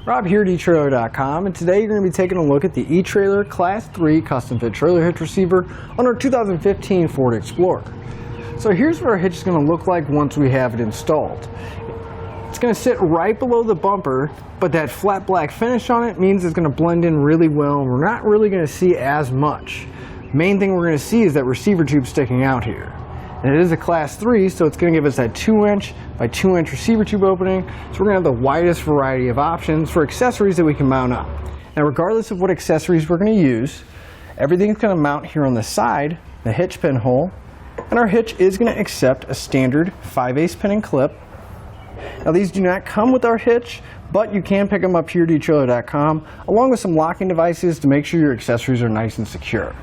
Rob here at etrailer.com, and today you're going to be taking a look at the eTrailer Class 3 custom fit trailer hitch receiver on our 2015 Ford Explorer. So here's what our hitch is going to look like once we have it installed. It's going to sit right below the bumper, but that flat black finish on it means it's going to blend in really well, and we're not really going to see as much. Main thing we're going to see is that receiver tube sticking out here. And it is a Class 3, so it's going to give us that 2-inch by 2-inch receiver tube opening. So we're going to have the widest variety of options for accessories that we can mount up. Now, regardless of what accessories we're going to use, everything's going to mount here on the side, the hitch pinhole, and our hitch is going to accept a standard 5/8 pin and clip. Now, these do not come with our hitch, but you can pick them up here at etrailer.com, along with some locking devices to make sure your accessories are nice and secure.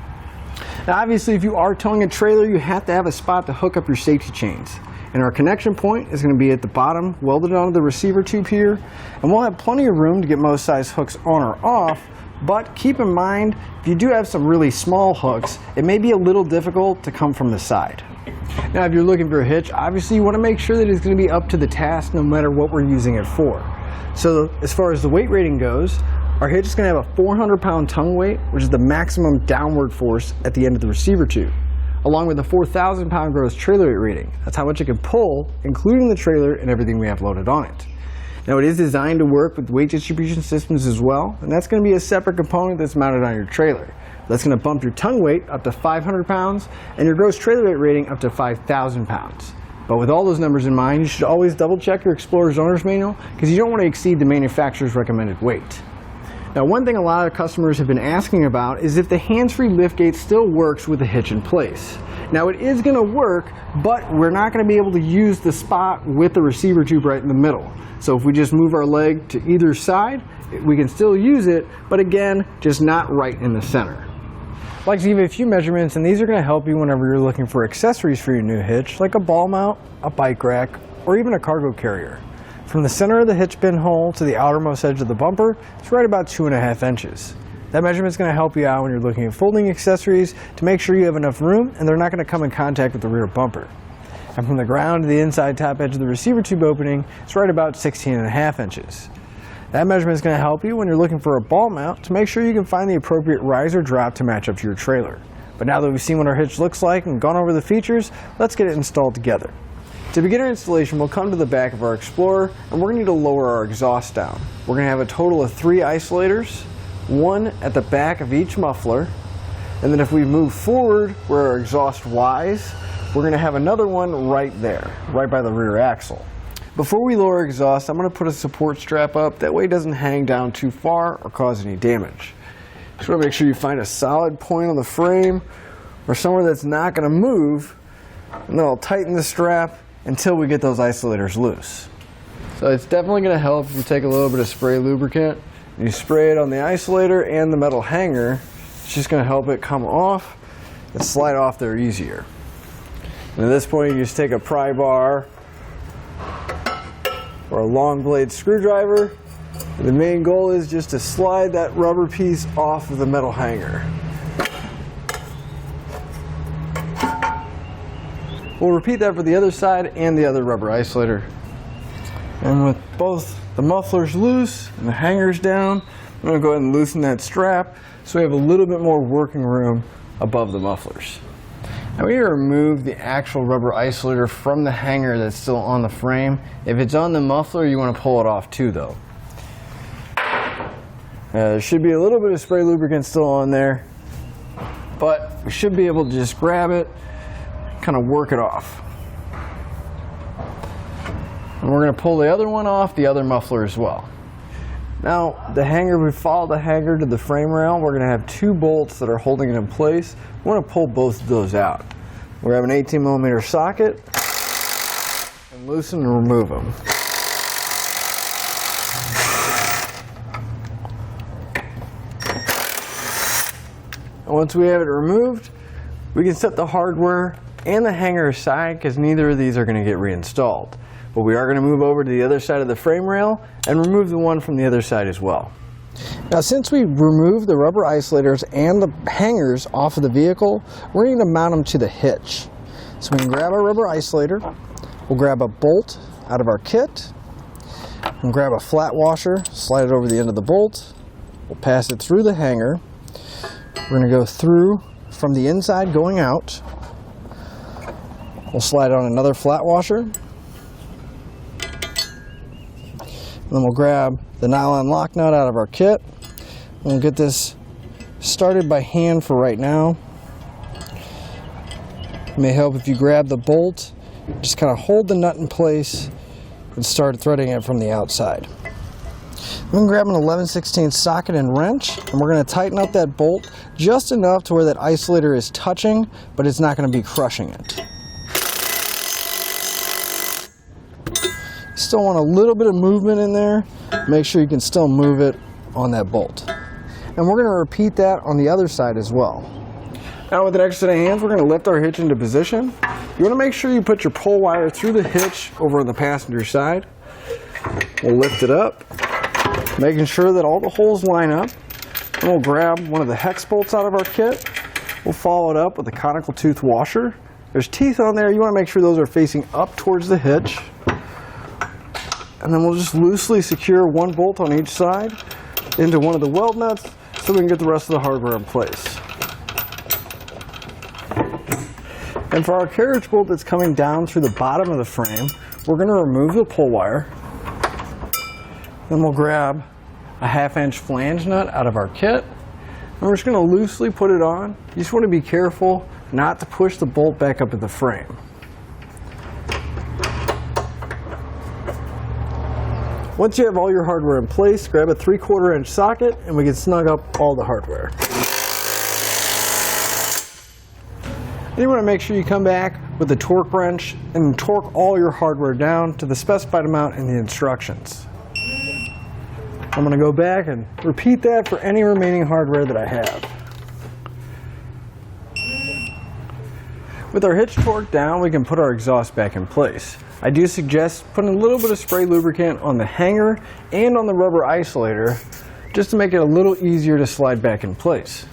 Now, obviously, if you are towing a trailer, you have to have a spot to hook up your safety chains. And our connection point is going to be at the bottom, welded onto the receiver tube here. And we'll have plenty of room to get most size hooks on or off. But keep in mind, if you do have some really small hooks, it may be a little difficult to come from the side. Now, if you're looking for a hitch, obviously you want to make sure that it's going to be up to the task no matter what we're using it for. So as far as the weight rating goes, our hitch is going to have a 400-pound tongue weight, which is the maximum downward force at the end of the receiver tube, along with a 4,000-pound gross trailer weight rating. That's how much it can pull, including the trailer and everything we have loaded on it. Now, it is designed to work with weight distribution systems as well, and that's going to be a separate component that's mounted on your trailer. That's going to bump your tongue weight up to 500 pounds and your gross trailer weight rating up to 5,000 pounds. But with all those numbers in mind, you should always double check your Explorer's owner's manual because you don't want to exceed the manufacturer's recommended weight. Now, one thing a lot of customers have been asking about is if the hands-free liftgate still works with the hitch in place. Now, it is going to work, but we're not going to be able to use the spot with the receiver tube right in the middle. So if we just move our leg to either side, we can still use it, but again, just not right in the center. I'd like to give you a few measurements, and these are going to help you whenever you're looking for accessories for your new hitch, like a ball mount, a bike rack, or even a cargo carrier. From the center of the hitch pinhole to the outermost edge of the bumper, it's right about 2.5 inches. That measurement is going to help you out when you're looking at folding accessories to make sure you have enough room and they're not going to come in contact with the rear bumper. And from the ground to the inside top edge of the receiver tube opening, it's right about 16.5 inches. That measurement is going to help you when you're looking for a ball mount to make sure you can find the appropriate rise or drop to match up to your trailer. But now that we've seen what our hitch looks like and gone over the features, let's get it installed together. To begin our installation, we'll come to the back of our Explorer and we're going to need to lower our exhaust down. We're going to have a total of 3 isolators, one at the back of each muffler, and then if we move forward where our exhaust lies, we're going to have another one right there, right by the rear axle. Before we lower our exhaust, I'm going to put a support strap up, that way it doesn't hang down too far or cause any damage. Just want to make sure you find a solid point on the frame or somewhere that's not going to move, and then I'll tighten the strap until we get those isolators loose. So it's definitely going to help if you take a little bit of spray lubricant and you spray it on the isolator and the metal hanger. It's just going to help it come off and slide off there easier. And at this point, you just take a pry bar or a long blade screwdriver. The main goal is just to slide that rubber piece off of the metal hanger. We'll repeat that for the other side and the other rubber isolator. And with both the mufflers loose and the hangers down, I'm going to go ahead and loosen that strap so we have a little bit more working room above the mufflers. Now we need to remove the actual rubber isolator from the hanger that's still on the frame. If it's on the muffler, you want to pull it off too, though. There should be a little bit of spray lubricant still on there, but we should be able to just grab it, kind of work it off. And we're going to pull the other one off, the other muffler as well. Now, the hanger, we follow the hanger to the frame rail. We're going to have 2 bolts that are holding it in place. We want to pull both of those out. We're going to have an 18mm socket and loosen and remove them. And once we have it removed, we can set the hardware and the hanger aside because neither of these are going to get reinstalled. But we are going to move over to the other side of the frame rail and remove the one from the other side as well. Now, since we removed the rubber isolators and the hangers off of the vehicle, we're going to mount them to the hitch. So we can grab our rubber isolator, we'll grab a bolt out of our kit, And grab a flat washer, slide it over the end of the bolt. We'll pass it through the hanger. We're going to go through from the inside going out. We'll slide on another flat washer. And then we'll grab the nylon lock nut out of our kit. And we'll get this started by hand for right now. It may help if you grab the bolt, just kind of hold the nut in place and start threading it from the outside. I'm going to grab an 11/16 socket and wrench, and we're going to tighten up that bolt just enough to where that isolator is touching, but it's not going to be crushing it. Still want a little bit of movement in there. Make sure you can still move it on that bolt. And we're going to repeat that on the other side as well. Now with an extra set of hands, we're going to lift our hitch into position. You want to make sure you put your pull wire through the hitch over on the passenger side. We'll lift it up, making sure that all the holes line up. Then we'll grab one of the hex bolts out of our kit. We'll follow it up with a conical tooth washer. There's teeth on there. You want to make sure those are facing up towards the hitch. And then we'll just loosely secure one bolt on each side into one of the weld nuts so we can get the rest of the hardware in place. And for our carriage bolt that's coming down through the bottom of the frame, we're going to remove the pull wire. Then we'll grab a 1/2-inch flange nut out of our kit. And we're just going to loosely put it on. You just want to be careful not to push the bolt back up in the frame. Once you have all your hardware in place, grab a 3/4 inch socket and we can snug up all the hardware. Then you want to make sure you come back with the torque wrench and torque all your hardware down to the specified amount in the instructions. I'm going to go back and repeat that for any remaining hardware that I have. With our hitch torqued down, we can put our exhaust back in place. I do suggest putting a little bit of spray lubricant on the hanger and on the rubber isolator just to make it a little easier to slide back in place.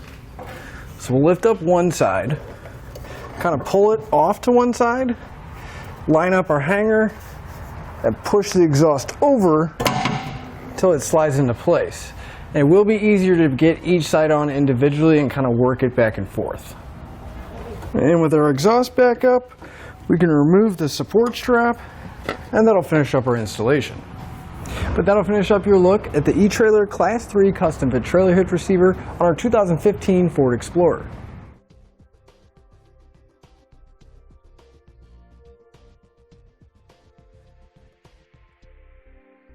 So we'll lift up one side, kind of pull it off to one side, line up our hanger, and push the exhaust over until it slides into place. And it will be easier to get each side on individually and kind of work it back and forth. And with our exhaust back up, we can remove the support strap, and that'll finish up our installation. But that'll finish up your look at the eTrailer Class 3 custom fit trailer hitch receiver on our 2015 Ford Explorer.